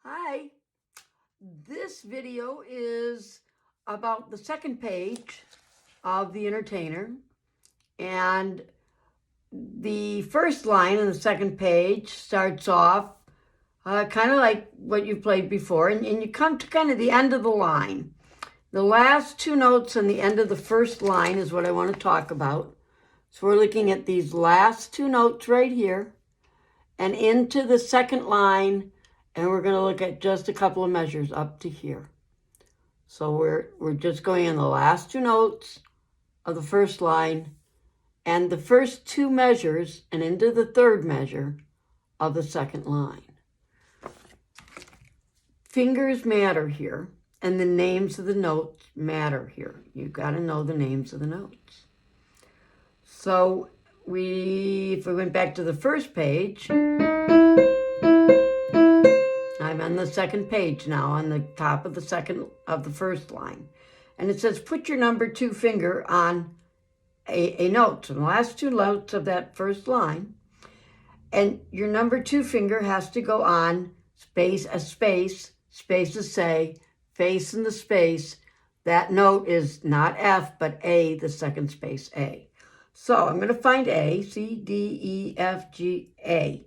Hi, this video is about the second page of The Entertainer, and the first line in the second page starts off kind of like what you've played before, and you come to kind of the end of the line. The last two notes on the end of the first line is what I want to talk about. So we're looking at these last two notes right here and into the second line, and we're going to look at just a couple of measures up to here. So we're just going in the last two notes of the first line and the first two measures and into the third measure of the second line. Fingers matter here, and the names of the notes matter here. You've got to know the names of the notes. So if we went back to the first page, I'm on the second page now, on the top of the first line. And it says, put your number 2 finger on a note. So the last two notes of that first line. And your number 2 finger has to go on space is say, face in the space. That note is not F, but A, the second space A. So I'm going to find A, C, D, E, F, G, A.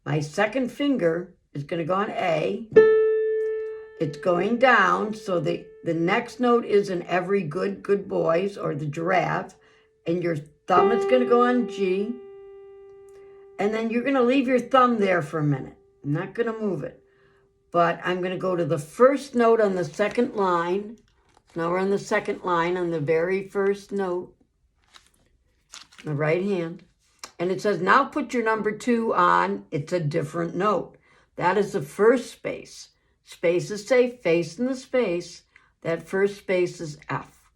My second finger is going to go on A. It's going down, so the next note is in every good boys, or the giraffe, and your thumb is going to go on G. And then you're going to leave your thumb there for a minute. I'm not going to move it. But I'm going to go to the first note on the second line. Now we're on the second line on the very first note, the right hand. And it says, now put your number 2 on, it's a different note. That is the first space. Space is say, face in the space. That first space is F.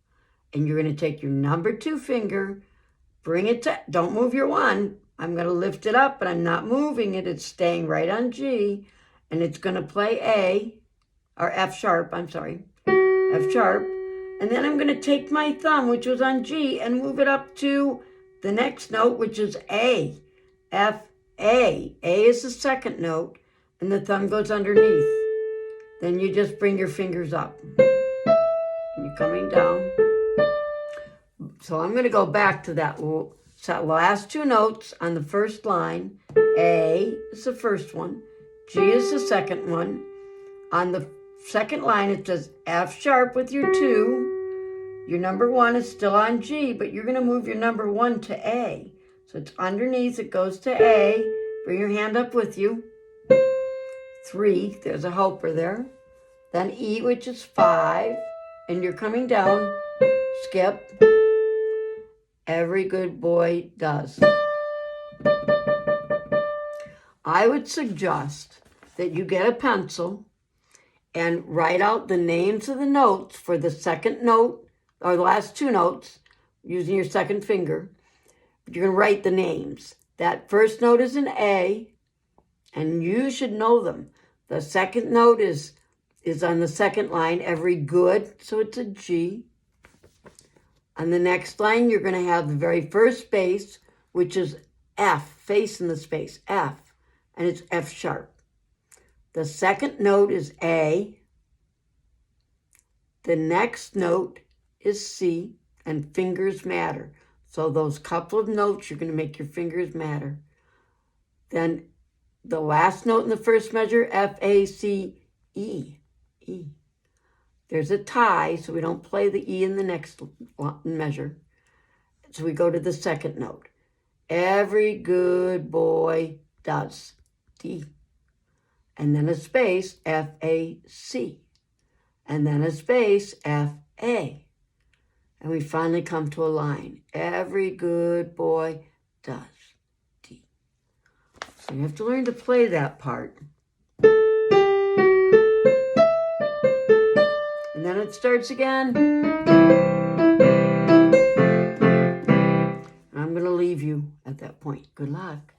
And you're going to take your number 2 finger, bring it to, don't move your 1. I'm going to lift it up, but I'm not moving it. It's staying right on G. And it's going to play A, or F sharp, I'm sorry, F sharp. And then I'm going to take my thumb, which was on G, and move it up to the next note, which is A, F, A. A is the second note, and the thumb goes underneath. Then you just bring your fingers up. And you're coming down. So I'm going to go back to that last two notes on the first line. A is the first one. G is the second one. On the second line, it says F sharp with your 2. Your number 1 is still on G, but you're going to move your number 1 to A. So it's underneath, it goes to A. Bring your hand up with you. 3, there's a helper there. Then E, which is 5. And you're coming down, skip. Every good boy does. I would suggest that you get a pencil and write out the names of the notes for the second note, or the last two notes, using your second finger. You're going to write the names. That first note is an A, and you should know them. The second note is on the second line, every good, so it's a G. On the next line, you're going to have the very first space, which is F, face in the space, F. And it's F sharp. The second note is A. The next note is C, and fingers matter. So those couple of notes, you're going to make your fingers matter. Then the last note in the first measure, F, A, C, E, E. There's a tie, so we don't play the E in the next measure. So we go to the second note. Every good boy does. D. And then a space, F, A, C. And then a space, F, A. And we finally come to a line. Every good boy does. D. So you have to learn to play that part. And then it starts again. And I'm going to leave you at that point. Good luck.